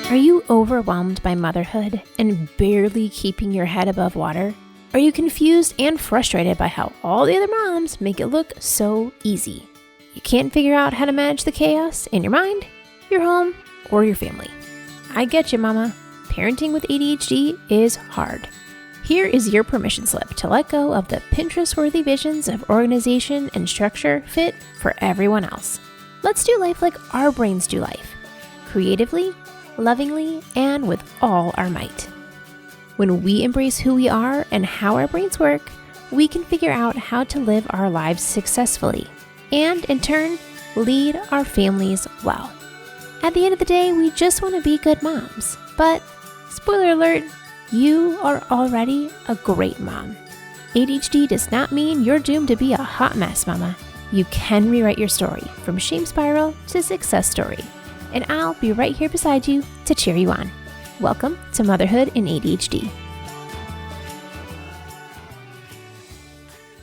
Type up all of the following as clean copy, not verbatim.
Are you overwhelmed by motherhood and barely keeping your head above water? Are you confused and frustrated by how all the other moms make it look so easy? You can't figure out how to manage the chaos in your mind, your home, or your family. I get you, mama. Parenting with ADHD is hard. Here is your permission slip to let go of the Pinterest-worthy visions of organization and structure fit for everyone else. Let's do life like our brains do life, creatively, lovingly, and with all our might. When we embrace who we are and how our brains work, we can figure out how to live our lives successfully and, in turn, lead our families well. At the end of the day, we just want to be good moms. But, spoiler alert, you are already a great mom. ADHD does not mean you're doomed to be a hot mess, mama. You can rewrite your story from shame spiral to success story. And I'll be right here beside you to cheer you on. Welcome to Motherhood in ADHD.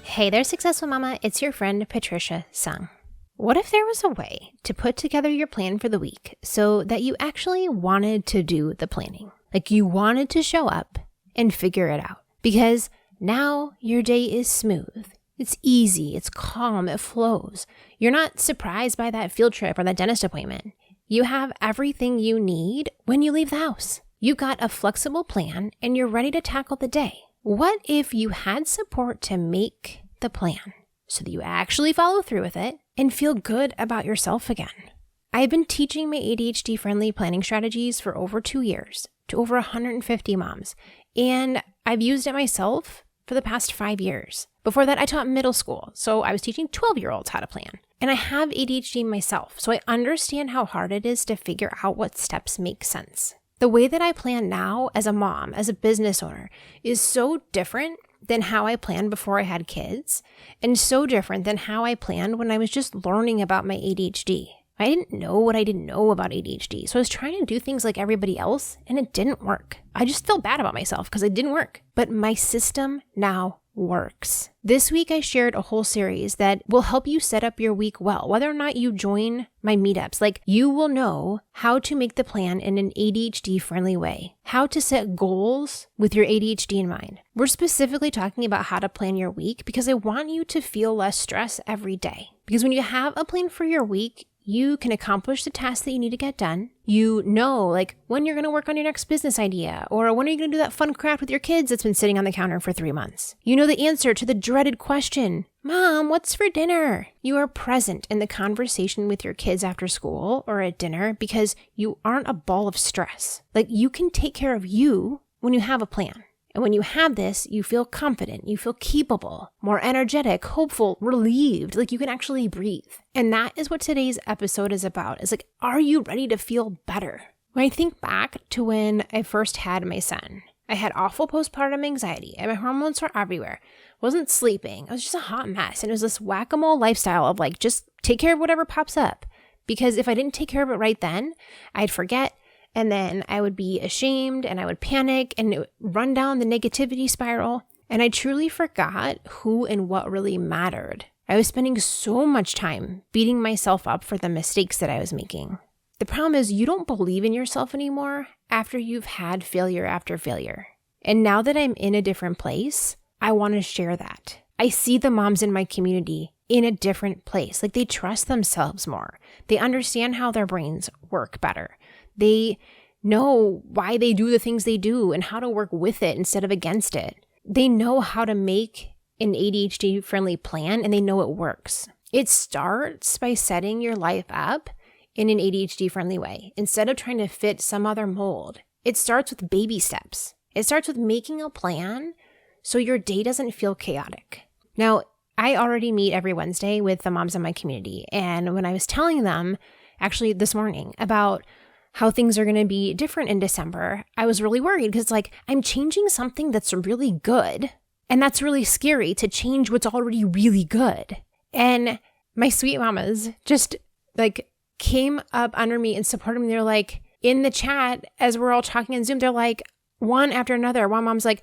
Hey there, Successful Mama. It's your friend, Patricia Sung. What if there was a way to put together your plan for the week so that you actually wanted to do the planning? Like you wanted to show up and figure it out. Because now your day is smooth. It's easy. It's calm. It flows. You're not surprised by that field trip or that dentist appointment. You have everything you need when you leave the house. You got a flexible plan and you're ready to tackle the day. What if you had support to make the plan so that you actually follow through with it and feel good about yourself again? I've been teaching my ADHD-friendly planning strategies for over 2 years to over 150 moms, and I've used it myself for the past 5 years. Before that, I taught middle school, so I was teaching 12-year-olds how to plan. And I have ADHD myself, so I understand how hard it is to figure out what steps make sense. The way that I plan now as a mom, as a business owner, is so different than how I planned before I had kids, and so different than how I planned when I was just learning about my ADHD. I didn't know what I didn't know about ADHD, so I was trying to do things like everybody else, and it didn't work. I just felt bad about myself because it didn't work. But my system now works. This week, I shared a whole series that will help you set up your week well. Whether or not you join my meetups, like you will know how to make the plan in an ADHD-friendly way, how to set goals with your ADHD in mind. We're specifically talking about how to plan your week because I want you to feel less stress every day. Because when you have a plan for your week, you can accomplish the tasks that you need to get done. You know, like when you're going to work on your next business idea, or when are you going to do that fun craft with your kids that's been sitting on the counter for 3 months. You know the answer to the dreaded question, Mom, what's for dinner? You are present in the conversation with your kids after school or at dinner because you aren't a ball of stress. Like you can take care of you when you have a plan. And when you have this, you feel confident, you feel capable, more energetic, hopeful, relieved, like you can actually breathe. And that is what today's episode is about. It's like, are you ready to feel better? When I think back to when I first had my son, I had awful postpartum anxiety and my hormones were everywhere. Wasn't sleeping. I was just a hot mess. And it was this whack-a-mole lifestyle of like, just take care of whatever pops up. Because if I didn't take care of it right then, I'd forget. And then I would be ashamed and I would panic and it would run down the negativity spiral. And I truly forgot who and what really mattered. I was spending so much time beating myself up for the mistakes that I was making. The problem is you don't believe in yourself anymore after you've had failure after failure. And now that I'm in a different place, I want to share that. I see the moms in my community in a different place. Like they trust themselves more. They understand how their brains work better. They know why they do the things they do and how to work with it instead of against it. They know how to make an ADHD-friendly plan and they know it works. It starts by setting your life up in an ADHD-friendly way instead of trying to fit some other mold. It starts with baby steps. It starts with making a plan so your day doesn't feel chaotic. Now, I already meet every Wednesday with the moms in my community. And when I was telling them, actually this morning, about how things are going to be different in December, I was really worried because like I'm changing something that's really good. And that's really scary to change what's already really good. And my sweet mamas just like came up under me and supported me. They're like in the chat as we're all talking on Zoom, they're like one after another. One mom's like,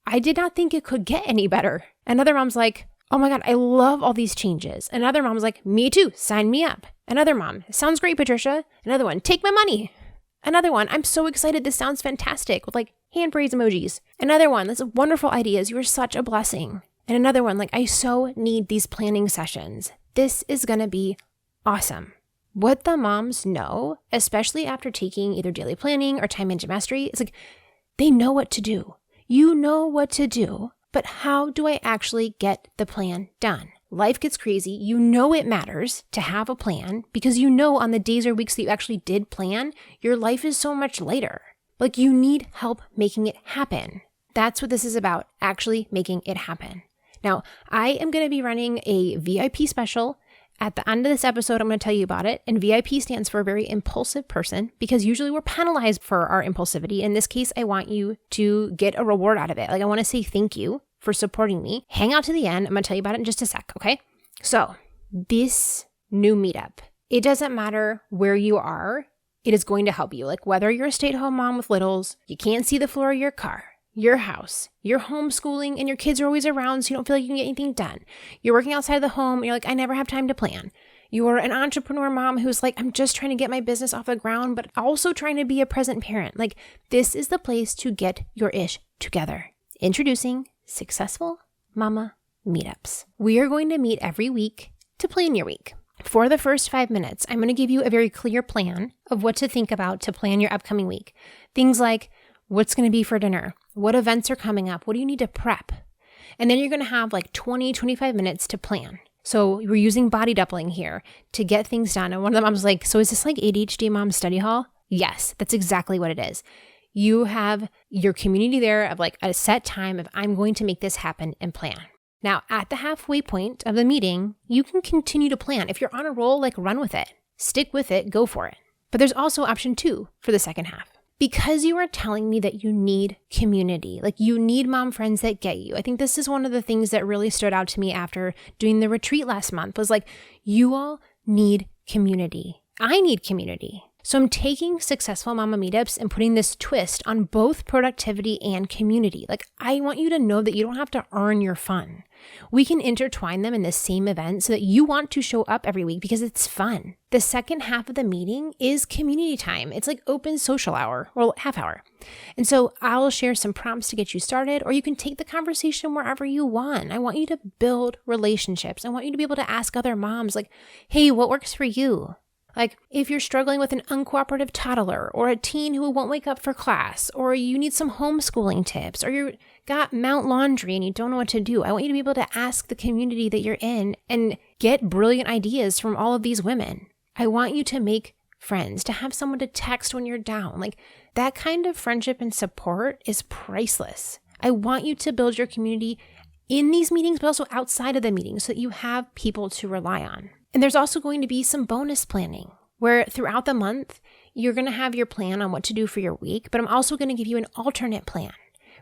I did not think it could get any better. Another mom's like, oh my God, I love all these changes. Another mom's like, me too, sign me up. Another mom, sounds great, Patricia. Another one, take my money. Another one, I'm so excited. This sounds fantastic, with like hand praise emojis. Another one, that's wonderful ideas. You are such a blessing. And another one, like, I so need these planning sessions. This is going to be awesome. What the moms know, especially after taking either daily planning or time management mastery, is like, they know what to do. You know what to do, but how do I actually get the plan done? Life gets crazy. You know it matters to have a plan because you know on the days or weeks that you actually did plan, your life is so much lighter. Like, you need help making it happen. That's what this is about, actually making it happen. Now, I am going to be running a VIP special. At the end of this episode, I'm going to tell you about it. And VIP stands for very impulsive person because usually we're penalized for our impulsivity. In this case, I want you to get a reward out of it. Like, I want to say thank you for supporting me. Hang out to the end. I'm going to tell you about it in just a sec, okay? So, this new meetup, it doesn't matter where you are. It is going to help you. Like, whether you're a stay-at-home mom with littles, you can't see the floor of your car, your house, you're homeschooling and your kids are always around so you don't feel like you can get anything done. You're working outside of the home and you're like, I never have time to plan. You're an entrepreneur mom who's like, I'm just trying to get my business off the ground, but also trying to be a present parent. Like, this is the place to get your ish together. Introducing Successful Mama Meetups. We are going to meet every week to plan your week. For the first 5 minutes, I'm going to give you a very clear plan of what to think about to plan your upcoming week. Things like, what's going to be for dinner? What events are coming up? What do you need to prep? And then you're going to have like 20, 25 minutes to plan. So we're using body doubling here to get things done. And one of the moms was like, so is this like ADHD mom study hall? Yes, that's exactly what it is. You have your community there of like a set time of I'm going to make this happen and plan. Now, at the halfway point of the meeting, you can continue to plan. If you're on a roll, like run with it, stick with it, go for it. But there's also option 2 for the second half. Because you are telling me that you need community, like you need mom friends that get you. I think this is one of the things that really stood out to me after doing the retreat last month was like, you all need community. I need community. So I'm taking Successful Mama Meetups and putting this twist on both productivity and community. Like, I want you to know that you don't have to earn your fun. We can intertwine them in the same event so that you want to show up every week because it's fun. The second half of the meeting is community time. It's like open social hour or half hour. And so I'll share some prompts to get you started, or you can take the conversation wherever you want. I want you to build relationships. I want you to be able to ask other moms like, hey, what works for you? Like, if you're struggling with an uncooperative toddler or a teen who won't wake up for class, or you need some homeschooling tips, or you got mount laundry and you don't know what to do, I want you to be able to ask the community that you're in and get brilliant ideas from all of these women. I want you to make friends, to have someone to text when you're down. Like, that kind of friendship and support is priceless. I want you to build your community in these meetings, but also outside of the meetings so that you have people to rely on. And there's also going to be some bonus planning where throughout the month, you're going to have your plan on what to do for your week, but I'm also going to give you an alternate plan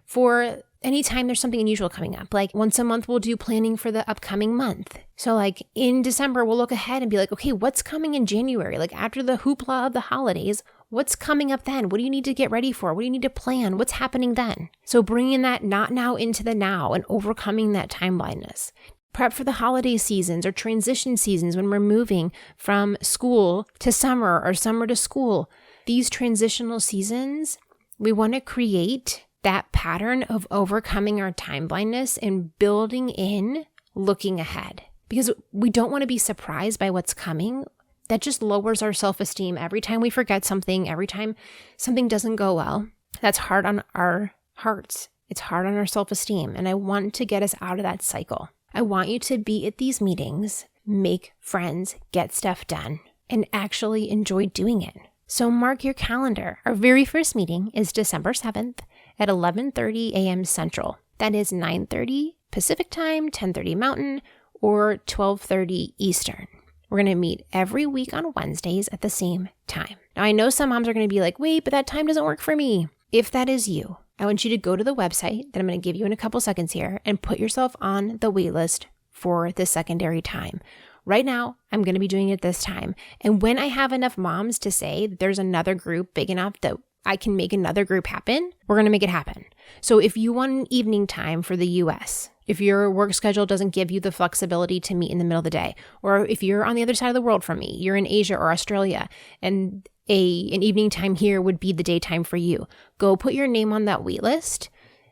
for anytime there's something unusual coming up. Like once a month, we'll do planning for the upcoming month. So like in December, we'll look ahead and be like, okay, what's coming in January? Like after the hoopla of the holidays, what's coming up then? What do you need to get ready for? What do you need to plan? What's happening then? So bringing that not now into the now and overcoming that time blindness. Prep for the holiday seasons or transition seasons when we're moving from school to summer or summer to school. These transitional seasons, we want to create that pattern of overcoming our time blindness and building in looking ahead. Because we don't want to be surprised by what's coming. That just lowers our self-esteem every time we forget something, every time something doesn't go well. That's hard on our hearts. It's hard on our self-esteem. And I want to get us out of that cycle. I want you to be at these meetings, make friends, get stuff done, and actually enjoy doing it. So mark your calendar. Our very first meeting is December 7th at 11:30 a.m. Central. That is 9:30 Pacific Time, 10:30 Mountain, or 12:30 Eastern. We're going to meet every week on Wednesdays at the same time. Now, I know some moms are going to be like, wait, but that time doesn't work for me. If that is you, I want you to go to the website that I'm going to give you in a couple seconds here and put yourself on the wait list for the secondary time. Right now, I'm going to be doing it this time. And when I have enough moms to say that there's another group big enough that I can make another group happen, we're going to make it happen. So if you want an evening time for the US, if your work schedule doesn't give you the flexibility to meet in the middle of the day, or if you're on the other side of the world from me, you're in Asia or Australia, and an evening time here would be the daytime for you. Go put your name on that wait list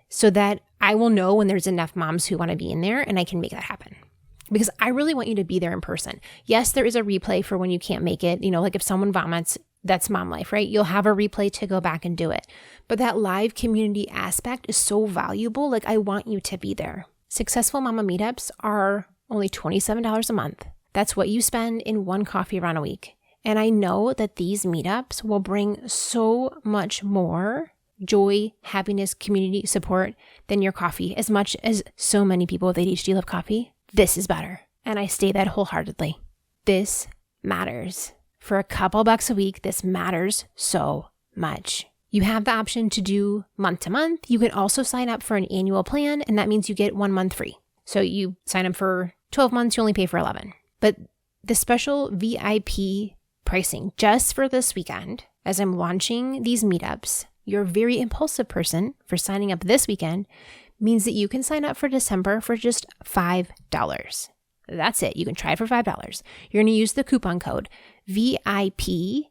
so that I will know when there's enough moms who want to be in there and I can make that happen. Because I really want you to be there in person. Yes, there is a replay for when you can't make it. Like if someone vomits, that's mom life, right? You'll have a replay to go back and do it. But that live community aspect is so valuable. Like I want you to be there. Successful Mama Meetups are only $27 a month. That's what you spend in one coffee run a week. And I know that these meetups will bring so much more joy, happiness, community support than your coffee. As much as so many people with ADHD love coffee, this is better. And I say that wholeheartedly. This matters. For a couple bucks a week, this matters so much. You have the option to do month to month. You can also sign up for an annual plan, and that means you get 1 month free. So you sign up for 12 months, you only pay for 11. But the special VIP pricing just for this weekend, as I'm launching these meetups, your very impulsive person for signing up this weekend means that you can sign up for December for just $5. That's it. You can try it for $5. You're going to use the coupon code VIPFIVE.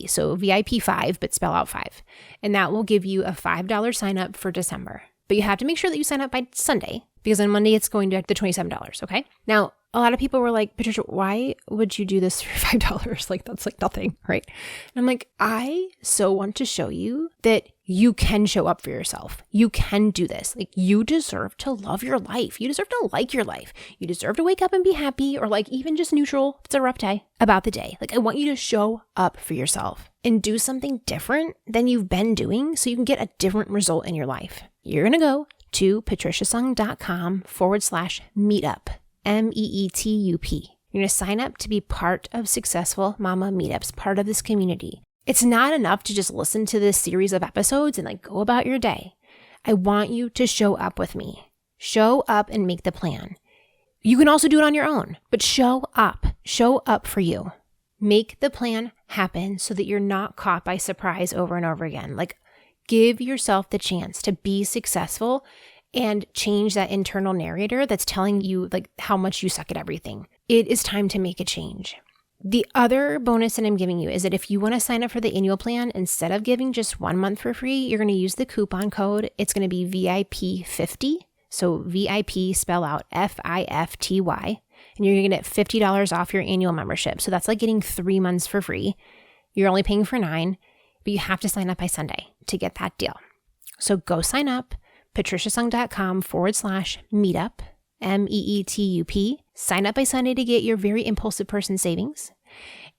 So VIP 5, but spell out 5. And that will give you a $5 sign up for December. But you have to make sure that you sign up by Sunday because on Monday it's going to the $27. Okay. Now, a lot of people were like, Patricia, why would you do this for $5? Like, that's like nothing, right? And I'm like, I so want to show you that you can show up for yourself. You can do this. Like, you deserve to love your life. You deserve to like your life. You deserve to wake up and be happy or like even just neutral if it's a rough day about the day. Like, I want you to show up for yourself and do something different than you've been doing so you can get a different result in your life. You're going to go to patriciasung.com/meetup. MEETUP. You're going to sign up to be part of Successful Mama Meetups, part of this community. It's not enough to just listen to this series of episodes and like go about your day. I want you to show up with me. Show up and make the plan. You can also do it on your own, but show up. Show up for you. Make the plan happen so that you're not caught by surprise over and over again. Like, give yourself the chance to be successful and change that internal narrator that's telling you like how much you suck at everything. It is time to make a change. The other bonus that I'm giving you is that if you want to sign up for the annual plan, instead of giving just 1 month for free, you're going to use the coupon code. It's going to be VIP50. So VIP, spell out FIFTY. And you're going to get $50 off your annual membership. So that's like getting 3 months for free. You're only paying for 9, but you have to sign up by Sunday to get that deal. So go sign up. patriciasung.com/meetup, MEETUP. Sign up by Sunday to get your very impulsive person savings.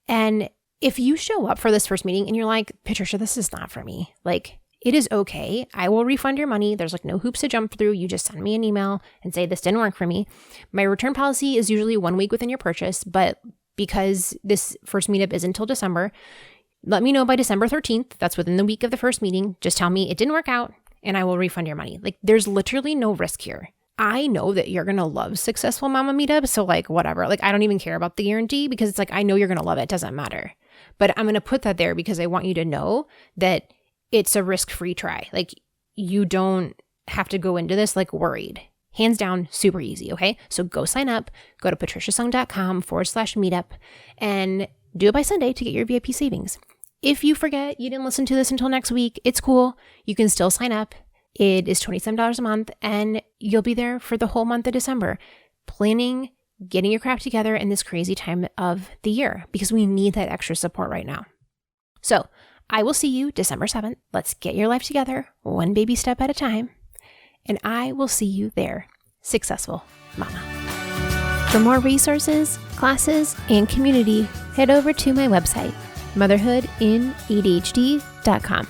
And if you show up for this first meeting and you're like, Patricia, this is not for me. Like, it is okay. I will refund your money. There's like no hoops to jump through. You just send me an email and say, this didn't work for me. My return policy is usually 1 week within your purchase, but because this first meetup is until December, let me know by December 13th. That's within the week of the first meeting. Just tell me it didn't work out, and I will refund your money. Like, there's literally no risk here. I know that you're going to love Successful Mama Meetup. So like, whatever, like, I don't even care about the guarantee because it's like, I know you're going to love it. It doesn't matter. But I'm going to put that there because I want you to know that it's a risk-free try. Like, you don't have to go into this like worried. Hands down, super easy. Okay. So go sign up, go to patriciasung.com/meetup and do it by Sunday to get your VIP savings. If you forget, you didn't listen to this until next week, it's cool. You can still sign up. It is $27 a month and you'll be there for the whole month of December, planning, getting your crap together in this crazy time of the year because we need that extra support right now. So I will see you December 7th. Let's get your life together, one baby step at a time. And I will see you there, Successful Mama. For more resources, classes, and community, head over to my website, motherhoodinadhd.com.